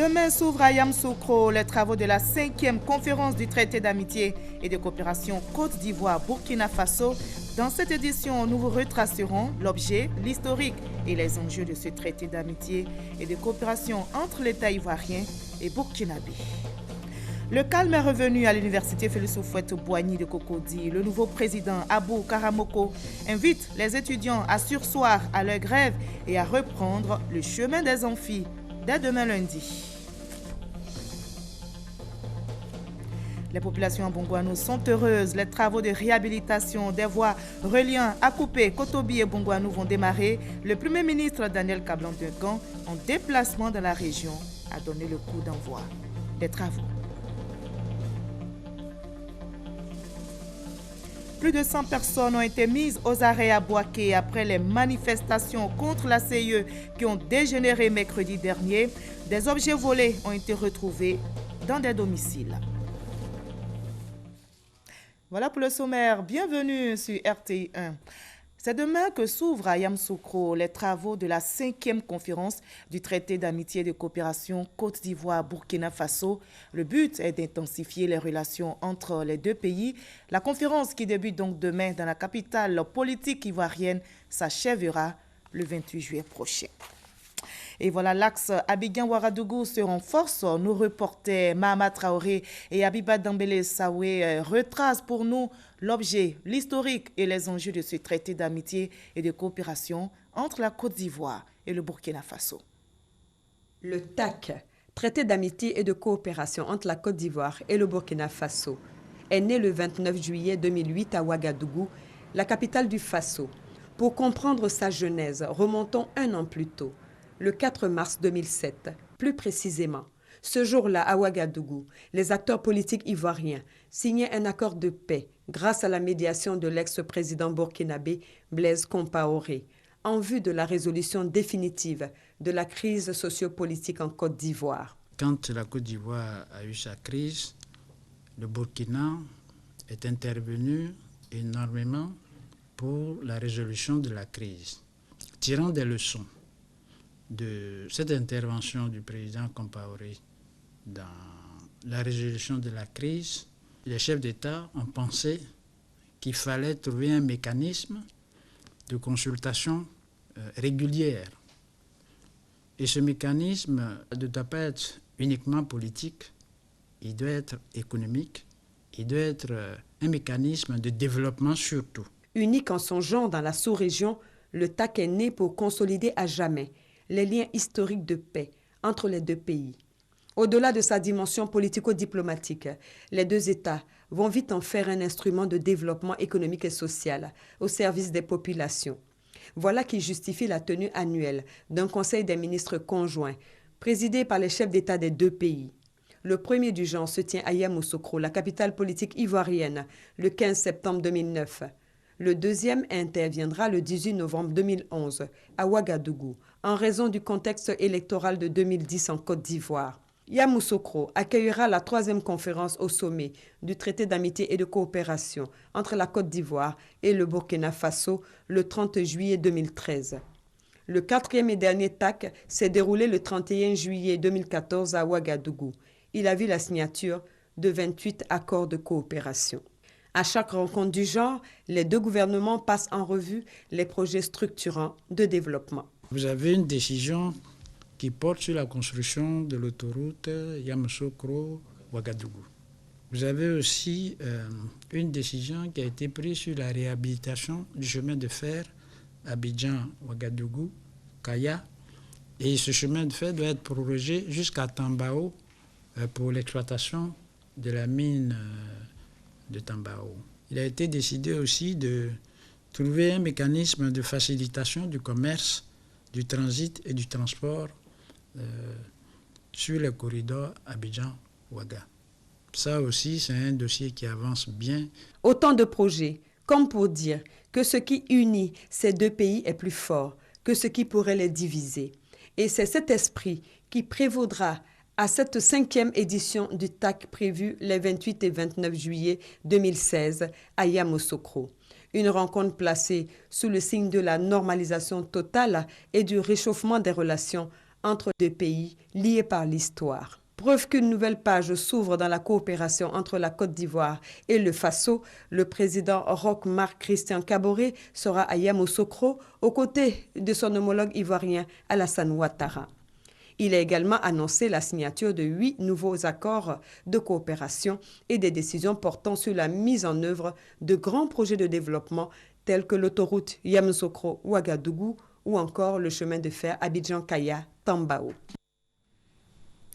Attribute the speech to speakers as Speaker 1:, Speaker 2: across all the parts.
Speaker 1: Demain s'ouvrent à Yamoussoukro les travaux de la 5e conférence du traité d'amitié et de coopération Côte d'Ivoire-Burkina Faso. Dans cette édition, nous vous retracerons l'objet, l'historique et les enjeux de ce traité d'amitié et de coopération entre l'État ivoirien et burkinabé. Le calme est revenu à l'université Félix Houphouët-Boigny de Cocody. Le nouveau président Abou Karamoko invite les étudiants à surseoir à leur grève et à reprendre le chemin des amphis dès demain lundi. Les populations bongouanou sont heureuses. Les travaux de réhabilitation des voies reliant Akupé, Kotobi et Bongouanou vont démarrer. Le Premier ministre Daniel Kablan-Duncan, en déplacement dans la région, a donné le coup d'envoi des travaux. Plus de 100 personnes ont été mises aux arrêts à Bouaké après les manifestations contre la CIE qui ont dégénéré mercredi dernier. Des objets volés ont été retrouvés dans des domiciles. Voilà pour le sommaire. Bienvenue sur RTI 1. C'est demain que s'ouvrent à Yamoussoukro les travaux de la 5e conférence du traité d'amitié et de coopération Côte d'Ivoire-Burkina Faso. Le but est d'intensifier les relations entre les deux pays. La conférence qui débute donc demain dans la capitale politique ivoirienne s'achèvera le 28 juillet prochain. Et voilà, l'axe Abidjan-Ouagadougou se renforce. Nos reporters Mahama Traoré et Abiba Dambélé Saoué retracent pour nous l'objet, l'historique et les enjeux de ce traité d'amitié et de coopération entre la Côte d'Ivoire et le Burkina Faso.
Speaker 2: Le TAC, traité d'amitié et de coopération entre la Côte d'Ivoire et le Burkina Faso, est né le 29 juillet 2008 à Ouagadougou, la capitale du Faso. Pour comprendre sa genèse, remontons un an plus tôt. Le 4 mars 2007, plus précisément. Ce jour-là, à Ouagadougou, les acteurs politiques ivoiriens signaient un accord de paix grâce à la médiation de l'ex-président burkinabé Blaise Compaoré, en vue de la résolution définitive de la crise sociopolitique en Côte d'Ivoire.
Speaker 3: Quand la Côte d'Ivoire a eu sa crise, le Burkina est intervenu énormément pour la résolution de la crise, tirant des leçons de cette intervention du président Compaoré dans la résolution de la crise. Les chefs d'État ont pensé qu'il fallait trouver un mécanisme de consultation régulière. Et ce mécanisme ne doit pas être uniquement politique, il doit être économique, il doit être un mécanisme de développement surtout.
Speaker 2: Unique en son genre dans la sous-région, le TAC est né pour consolider à jamais les liens historiques de paix entre les deux pays. Au-delà de sa dimension politico-diplomatique, les deux États vont vite en faire un instrument de développement économique et social au service des populations. Voilà qui justifie la tenue annuelle d'un Conseil des ministres conjoints, présidé par les chefs d'État des deux pays. Le premier du genre se tient à Yamoussoukro, la capitale politique ivoirienne, le 15 septembre 2009. Le deuxième interviendra le 18 novembre 2011 à Ouagadougou, en raison du contexte électoral de 2010 en Côte d'Ivoire. Yamoussoukro accueillera la 3e conférence au sommet du traité d'amitié et de coopération entre la Côte d'Ivoire et le Burkina Faso le 30 juillet 2013. Le 4e et dernier TAC s'est déroulé le 31 juillet 2014 à Ouagadougou. Il a vu la signature de 28 accords de coopération. À chaque rencontre du genre, les deux gouvernements passent en revue les projets structurants de développement.
Speaker 3: Vous avez une décision qui porte sur la construction de l'autoroute Yamoussoukro-Ouagadougou. Vous avez aussi une décision qui a été prise sur la réhabilitation du chemin de fer Abidjan-Ouagadougou, Kaya. Et ce chemin de fer doit être prorogé jusqu'à Tambao pour l'exploitation de la mine de Tambao. Il a été décidé aussi de trouver un mécanisme de facilitation du commerce, du transit et du transport sur le corridor Abidjan-Ouaga. Ça aussi, c'est un dossier qui avance bien.
Speaker 2: Autant de projets, comme pour dire que ce qui unit ces deux pays est plus fort que ce qui pourrait les diviser. Et c'est cet esprit qui prévaudra à cette 5e édition du TAC prévue les 28 et 29 juillet 2016 à Yamoussoukro. Une rencontre placée sous le signe de la normalisation totale et du réchauffement des relations entre deux pays liés par l'histoire. Preuve qu'une nouvelle page s'ouvre dans la coopération entre la Côte d'Ivoire et le Faso, le président Roch-Marc Christian Kaboré sera à Yamoussoukro aux côtés de son homologue ivoirien Alassane Ouattara. Il a également annoncé la signature de 8 nouveaux accords de coopération et des décisions portant sur la mise en œuvre de grands projets de développement tels que l'autoroute Yamoussoukro-Ouagadougou ou encore le chemin de fer Abidjan-Kaya-Tambao.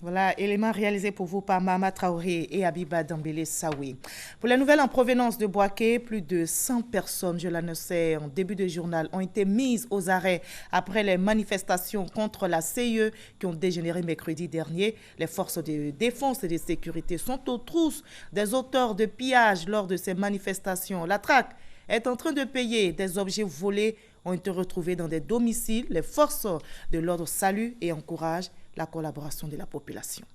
Speaker 1: Voilà, élément réalisé pour vous par Mama Traoré et Abiba Dambélé Saoui. Pour les nouvelles en provenance de Bouaké, plus de 100 personnes, je l'annonçais en début de journal, ont été mises aux arrêts après les manifestations contre la CIE qui ont dégénéré mercredi dernier. Les forces de défense et de sécurité sont aux trousses des auteurs de pillages lors de ces manifestations. La traque est en train de payer. Des objets volés ont été retrouvés dans des domiciles. Les forces de l'ordre saluent et encouragent la collaboration de la population.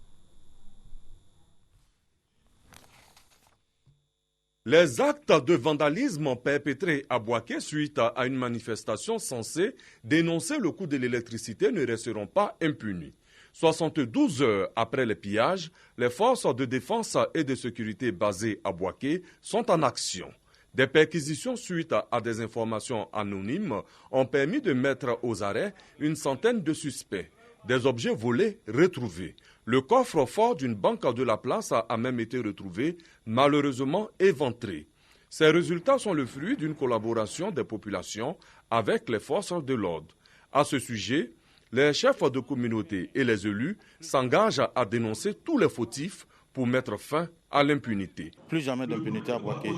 Speaker 4: Les actes de vandalisme perpétrés à Bouaké suite à une manifestation censée dénoncer le coût de l'électricité ne resteront pas impunis. 72 heures après les pillages, les forces de défense et de sécurité basées à Bouaké sont en action. Des perquisitions suite à des informations anonymes ont permis de mettre aux arrêts une centaine de suspects. Des objets volés retrouvés. Le coffre-fort d'une banque de la place a même été retrouvé, malheureusement éventré. Ces résultats sont le fruit d'une collaboration des populations avec les forces de l'ordre. À ce sujet, les chefs de communauté et les élus s'engagent à dénoncer tous les fautifs pour mettre fin à l'impunité.
Speaker 5: Plus jamais d'impunité à Bouaké.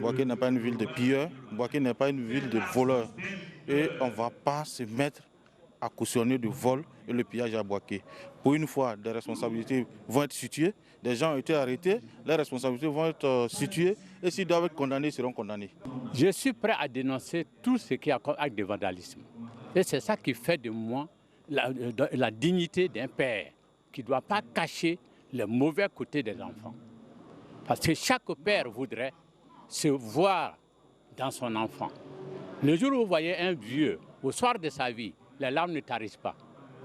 Speaker 5: Bouaké n'est pas une ville de pilleurs, Bouaké n'est pas une ville de voleurs. Et on ne va pas se mettre à cautionner le vol et le pillage à Bouaké. Pour une fois, des responsabilités vont être situées, des gens ont été arrêtés, les responsabilités vont être situées et s'ils doivent être condamnés, ils seront condamnés.
Speaker 6: Je suis prêt à dénoncer tout ce qui est acte de vandalisme. Et c'est ça qui fait de moi la dignité d'un père qui ne doit pas cacher les mauvais côtés des enfants. Parce que chaque père voudrait se voir dans son enfant. Le jour où vous voyez un vieux, au soir de sa vie, les larmes ne tarissent pas.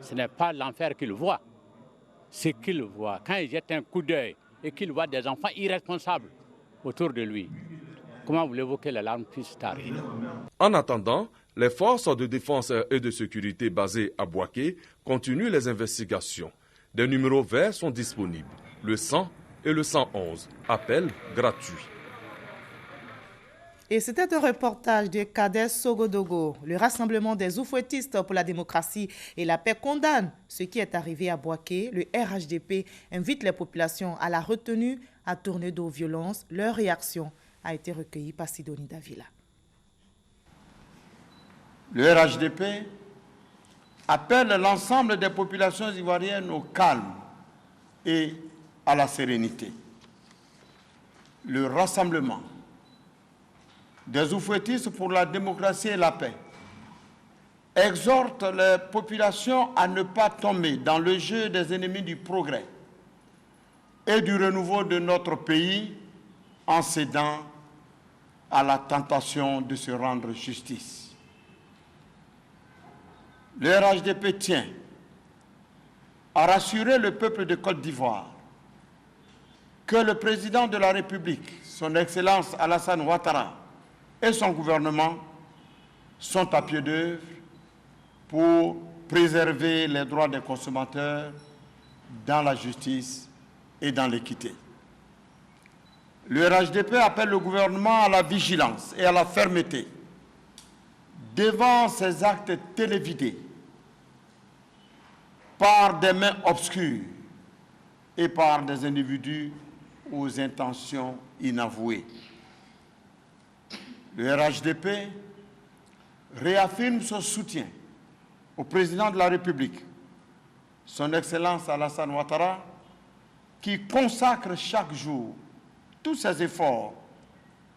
Speaker 6: Ce n'est pas l'enfer qu'il voit. Ce qu'il voit, quand il jette un coup d'œil et qu'il voit des enfants irresponsables autour de lui, comment voulez-vous que les larmes puissent tarir?
Speaker 4: En attendant, les forces de défense et de sécurité basées à Bouaké continuent les investigations. Des numéros verts sont disponibles, le 100 et le 111. Appel gratuit.
Speaker 1: Et c'était un reportage de Kader Sogodogo. Le rassemblement des oufouettistes pour la démocratie et la paix condamne ce qui est arrivé à Bouaké. Le RHDP invite les populations à la retenue, à tourner dos aux violences. Leur réaction a été recueillie par Sidonie Davila.
Speaker 7: Le RHDP appelle l'ensemble des populations ivoiriennes au calme et à la sérénité. Le rassemblement des oufouettistes pour la démocratie et la paix exhorte les populations à ne pas tomber dans le jeu des ennemis du progrès et du renouveau de notre pays en cédant à la tentation de se rendre justice. Le RHDP tient à rassurer le peuple de Côte d'Ivoire que le président de la République, son Excellence Alassane Ouattara, et son gouvernement sont à pied d'œuvre pour préserver les droits des consommateurs dans la justice et dans l'équité. Le RHDP appelle le gouvernement à la vigilance et à la fermeté devant ces actes télévidés par des mains obscures et par des individus aux intentions inavouées. Le RHDP réaffirme son soutien au président de la République, son Excellence Alassane Ouattara, qui consacre chaque jour tous ses efforts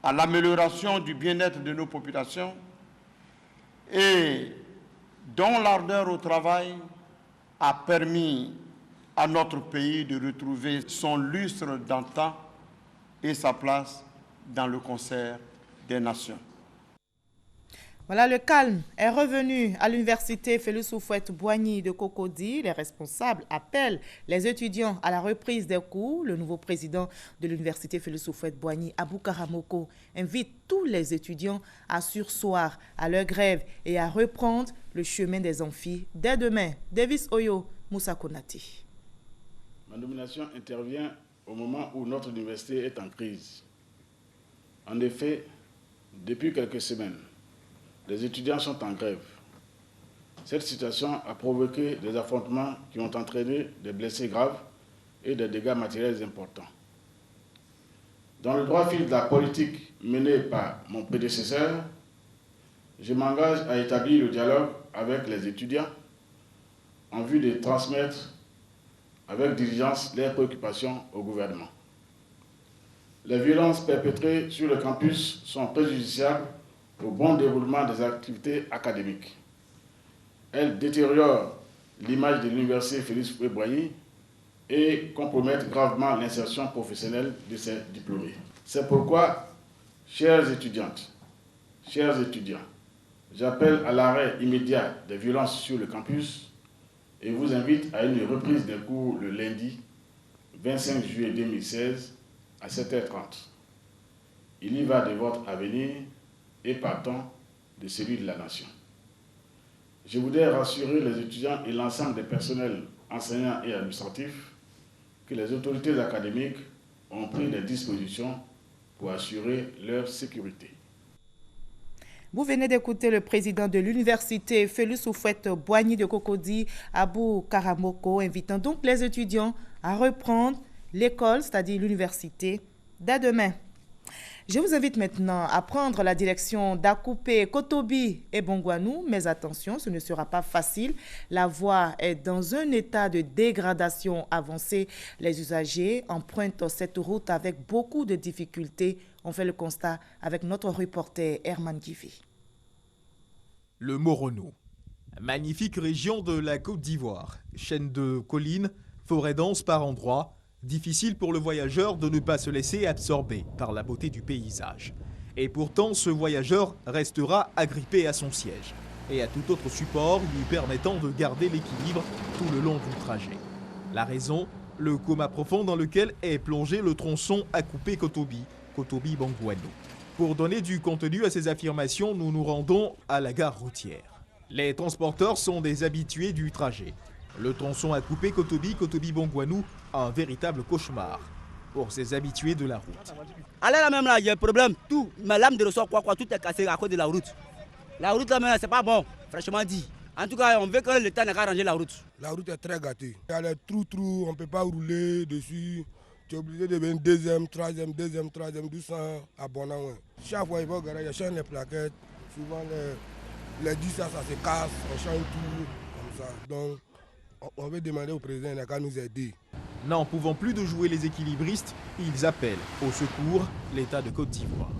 Speaker 7: à l'amélioration du bien-être de nos populations et dont l'ardeur au travail a permis à notre pays de retrouver son lustre d'antan et sa place dans le concert des nations.
Speaker 1: Voilà, le calme est revenu à l'université Félix Houphouët-Boigny de Cocody. Les responsables appellent les étudiants à la reprise des cours. Le nouveau président de l'université Félix Houphouët-Boigny, Abou Karamoko, invite tous les étudiants à surseoir à leur grève et à reprendre le chemin des amphis dès demain. Davis Oyo, Moussa Konati.
Speaker 8: Ma nomination intervient au moment où notre université est en crise. En effet, depuis quelques semaines, les étudiants sont en grève. Cette situation a provoqué des affrontements qui ont entraîné des blessés graves et des dégâts matériels importants. Dans le droit fil de la politique menée par mon prédécesseur, je m'engage à établir le dialogue avec les étudiants en vue de transmettre avec diligence leurs préoccupations au gouvernement. Les violences perpétrées sur le campus sont préjudiciables au bon déroulement des activités académiques. Elles détériorent l'image de l'université Félix Houphouët-Boigny et compromettent gravement l'insertion professionnelle de ses diplômés. C'est pourquoi, chères étudiantes, chers étudiants, j'appelle à l'arrêt immédiat des violences sur le campus et vous invite à une reprise des cours le lundi 25 juillet 2016 à 7h30. Il y va de votre avenir et partant de celui de la nation. Je voudrais rassurer les étudiants et l'ensemble des personnels enseignants et administratifs que les autorités académiques ont pris des dispositions pour assurer leur sécurité.
Speaker 1: Vous venez d'écouter le président de l'université Félix Houphouët-Boigny de Cocody, Abou Karamoko, invitant donc les étudiants à reprendre l'école, c'est-à-dire l'université, dès demain. Je vous invite maintenant à prendre la direction d'Akoupé, Kotobi et Bongouanou, mais attention, ce ne sera pas facile. La voie est dans un état de dégradation avancée. Les usagers empruntent cette route avec beaucoup de difficultés. On fait le constat avec notre reporter Herman Givi.
Speaker 9: Le Moronou, magnifique région de la Côte d'Ivoire, chaîne de collines, forêt dense par endroits. Difficile pour le voyageur de ne pas se laisser absorber par la beauté du paysage. Et pourtant, ce voyageur restera agrippé à son siège et à tout autre support lui permettant de garder l'équilibre tout le long du trajet. La raison, le coma profond dans lequel est plongé le tronçon Akoupé-Kotobi, Kotobi-Bongouanou. Pour donner du contenu à ces affirmations, nous nous rendons à la gare routière. Les transporteurs sont des habitués du trajet. Le tronçon Akoupé-Kotobi, Kotobi-Bongouanou, un véritable cauchemar pour ces habitués de la route.
Speaker 10: Allez là même là, il y a un problème, tout, ma lame de ressort, tout est cassé à cause de la route. La route là même, c'est pas bon, franchement dit. En tout cas, on veut que l'État n'a qu'à arranger la route.
Speaker 11: La route est très gâtée. Il y a les trous, on ne peut pas rouler dessus. Tu es obligé de venir deuxième, troisième, 200 abonnants. Chaque fois, il va au garage, il change les plaquettes. Souvent, les 10 ça se casse, on change tout, comme ça. Donc, on veut demander au président de nous aider.
Speaker 9: N'en pouvant plus de jouer les équilibristes, ils appellent au secours l'État de Côte d'Ivoire.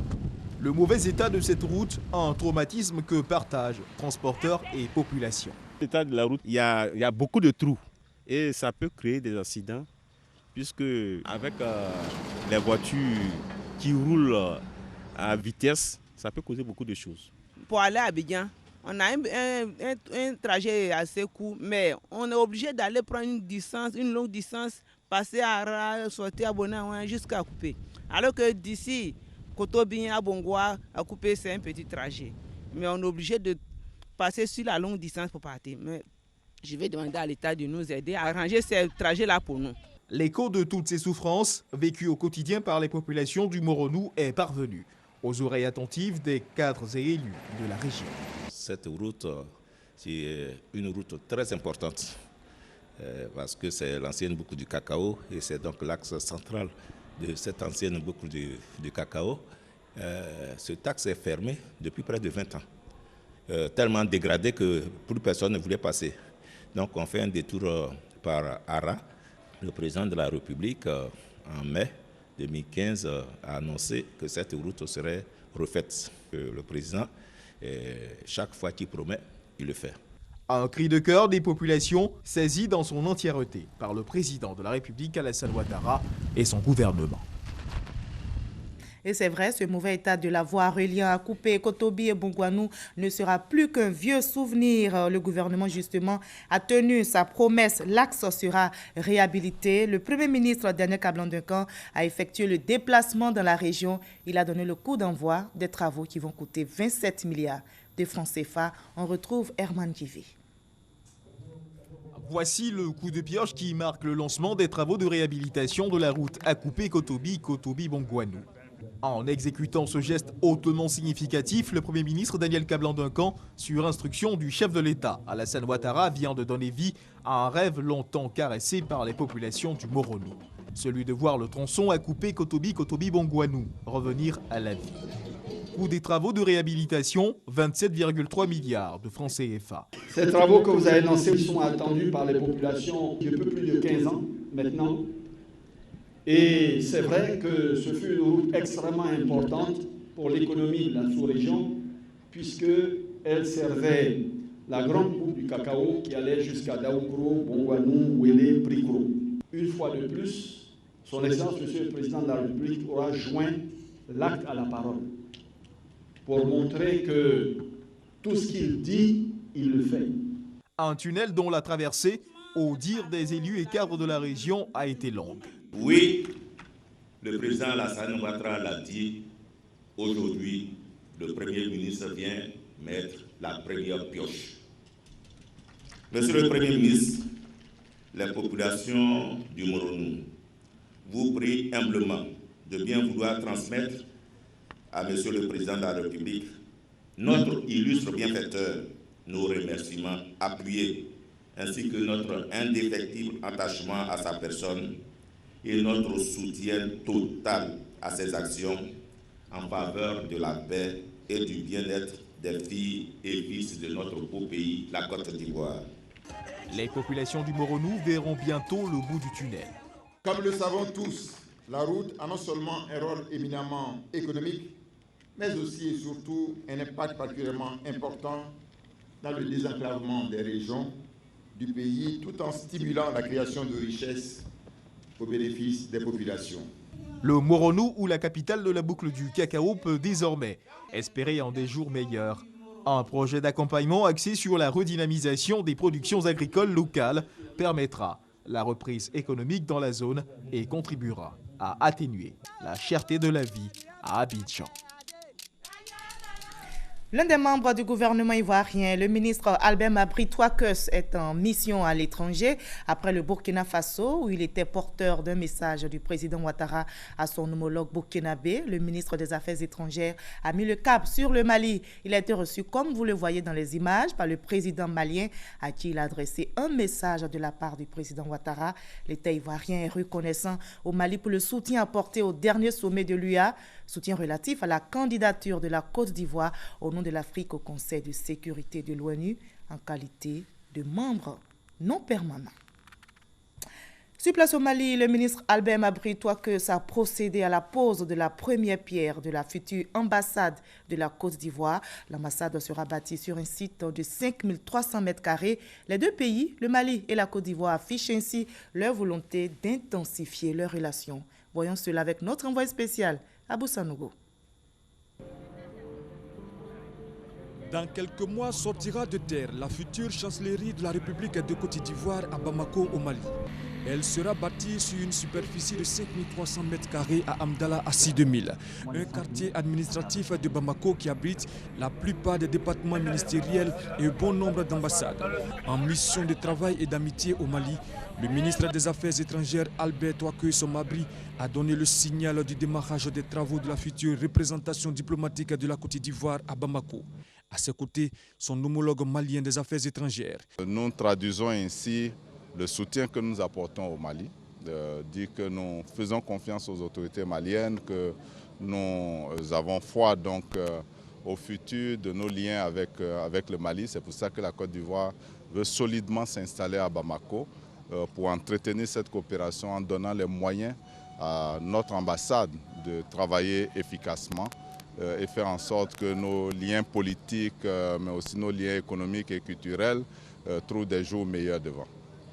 Speaker 9: Le mauvais état de cette route, un traumatisme que partagent transporteurs et population.
Speaker 12: L'état de la route, il y a beaucoup de trous et ça peut créer des accidents puisque avec les voitures qui roulent à vitesse, ça peut causer beaucoup de choses.
Speaker 10: Pour aller à Abidjan, on a un trajet assez court, mais on est obligé d'aller prendre une longue distance, passer à Ara, sortir à Bonaouin jusqu'à Akoupé. Alors que d'ici, Kotobi à Bongwa, Akoupé, c'est un petit trajet. Mais on est obligé de passer sur la longue distance pour partir. Mais je vais demander à l'État de nous aider à arranger ces trajets-là pour nous.
Speaker 9: L'écho de toutes ces souffrances, vécues au quotidien par les populations du Moronou, est parvenu aux oreilles attentives des cadres et élus de la région.
Speaker 13: Cette route, c'est une route très importante parce que c'est l'ancienne boucle du cacao et c'est donc l'axe central de cette ancienne boucle du cacao. Cet axe est fermé depuis près de 20 ans, tellement dégradé que plus personne ne voulait passer. Donc on fait un détour par Ara. Le président de la République, en mai 2015, a annoncé que cette route serait refaite. Le président, chaque fois qu'il promet, il le fait.
Speaker 9: Un cri de cœur des populations saisi dans son entièreté par le président de la République, Alassane Ouattara, et son gouvernement.
Speaker 1: Et c'est vrai, ce mauvais état de la voie reliant Akupé, Kotobi et Bongouanou ne sera plus qu'un vieux souvenir. Le gouvernement, justement, a tenu sa promesse. L'axe sera réhabilité. Le Premier ministre Daniel Kablan-Duncan a effectué le déplacement dans la région. Il a donné le coup d'envoi des travaux qui vont coûter 27 milliards de francs CFA. On retrouve Herman Kivé.
Speaker 9: Voici le coup de pioche qui marque le lancement des travaux de réhabilitation de la route Akupé-Kotobi, Kotobi-Bongouanou. En exécutant ce geste hautement significatif, le Premier ministre Daniel Kablan-Duncan, sur instruction du chef de l'État, Alassane Ouattara, vient de donner vie à un rêve longtemps caressé par les populations du Moronou. Celui de voir le tronçon Akupé-Kotobi, Kotobi-Bongouanou revenir à la vie. Coût des travaux de réhabilitation, 27,3 milliards de francs CFA.
Speaker 14: Ces travaux que vous avez lancés sont attendus par les populations depuis plus de 15 ans maintenant. Et c'est vrai que ce fut une route extrêmement importante pour l'économie de la sous-région, puisqu'elle servait la grande boucle du cacao qui allait jusqu'à Daoukro, Bongouanou, Ouélé, Prikro. Une fois de plus, son Excellence, Monsieur le Président de la République, aura joint l'acte à la parole, pour montrer que tout ce qu'il dit, il le fait.
Speaker 9: Un tunnel dont la traversée, au dire des élus et cadres de la région, a été longue.
Speaker 13: Oui, le président Alassane Ouattara l'a dit, aujourd'hui, le Premier ministre vient mettre la première pioche. Monsieur le Premier ministre, les populations du Moronou vous prient humblement de bien vouloir transmettre à Monsieur le Président de la République, notre illustre bienfaiteur, nos remerciements appuyés, ainsi que notre indéfectible attachement à sa personne et notre soutien total à ses actions en faveur de la paix et du bien-être des filles et fils de notre beau pays, la Côte d'Ivoire.
Speaker 9: Les populations du Moronou verront bientôt le bout du tunnel.
Speaker 15: Comme le savons tous, la route a non seulement un rôle éminemment économique, mais aussi et surtout un impact particulièrement important dans le désenclavement des régions du pays, tout en stimulant la création de richesses au bénéfice des populations.
Speaker 9: Le Moronou, ou la capitale de la boucle du cacao, peut désormais espérer en des jours meilleurs. Un projet d'accompagnement axé sur la redynamisation des productions agricoles locales permettra la reprise économique dans la zone et contribuera à atténuer la cherté de la vie à Abidjan.
Speaker 1: L'un des membres du gouvernement ivoirien, le ministre Albert Mabry Touakes, est en mission à l'étranger après le Burkina Faso, où il était porteur d'un message du président Ouattara à son homologue burkinabé. Le ministre des Affaires étrangères a mis le cap sur le Mali. Il a été reçu, comme vous le voyez dans les images, par le président malien, à qui il a adressé un message de la part du président Ouattara. L'État ivoirien est reconnaissant au Mali pour le soutien apporté au dernier sommet de l'UA, soutien relatif à la candidature de la Côte d'Ivoire au nom de l'Afrique au Conseil de sécurité de l'ONU en qualité de membre non permanent. Sur place au Mali, le ministre Albert Mabry Touakes a procédé à la pose de la première pierre de la future ambassade de la Côte d'Ivoire. L'ambassade sera bâtie sur un site de 5300 m². Les deux pays, le Mali et la Côte d'Ivoire, affichent ainsi leur volonté d'intensifier leurs relations. Voyons cela avec notre envoyé spécial, Abou Sanogo.
Speaker 16: Dans quelques mois sortira de terre la future chancellerie de la République de Côte d'Ivoire à Bamako au Mali. Elle sera bâtie sur une superficie de 5300 m² à Amdala Assi 2000, un quartier administratif de Bamako qui abrite la plupart des départements ministériels et un bon nombre d'ambassades. En mission de travail et d'amitié au Mali, le ministre des Affaires étrangères Albert Touakes Mabry a donné le signal du démarrage des travaux de la future représentation diplomatique de la Côte d'Ivoire à Bamako. À ses côtés, son homologue malien des Affaires étrangères.
Speaker 17: Nous traduisons ainsi le soutien que nous apportons au Mali, dire que nous faisons confiance aux autorités maliennes, que nous avons foi donc au futur de nos liens avec le Mali. C'est pour ça que la Côte d'Ivoire veut solidement s'installer à Bamako pour entretenir cette coopération en donnant les moyens à notre ambassade de travailler efficacement et faire en sorte que nos liens politiques, mais aussi nos liens économiques et culturels trouvent des jours meilleurs devant.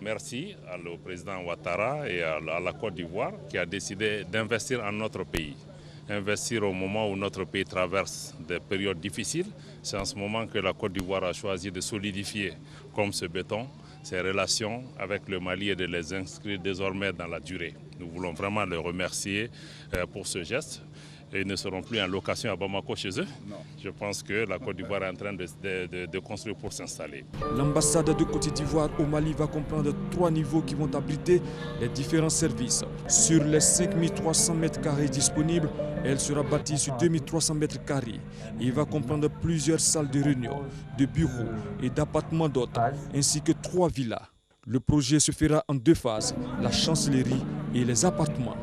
Speaker 18: Merci au président Ouattara et à la Côte d'Ivoire qui a décidé d'investir en notre pays. investir au moment où notre pays traverse des périodes difficiles. C'est en ce moment que la Côte d'Ivoire a choisi de solidifier comme ce béton ses relations avec le Mali et de les inscrire désormais dans la durée. Nous voulons vraiment les remercier pour ce geste. Et ils ne seront plus en location à Bamako chez eux. Non. Je pense que la Côte d'Ivoire est en train de construire pour s'installer.
Speaker 16: L'ambassade de Côte d'Ivoire au Mali va comprendre 3 niveaux qui vont abriter les différents services. Sur les 5300 m² disponibles, elle sera bâtie sur 2300 m². Il va comprendre plusieurs salles de réunion, de bureaux et d'appartements d'hôtes, ainsi que 3 villas. Le projet se fera en 2 phases, la chancellerie et les appartements.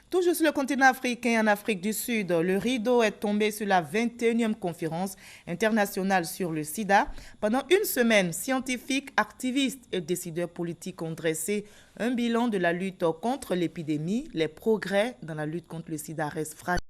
Speaker 1: Toujours sur le continent africain, en Afrique du Sud, le rideau est tombé sur la 21e conférence internationale sur le sida. Pendant une semaine, scientifiques, activistes et décideurs politiques ont dressé un bilan de la lutte contre l'épidémie. Les progrès dans la lutte contre le sida restent fragiles.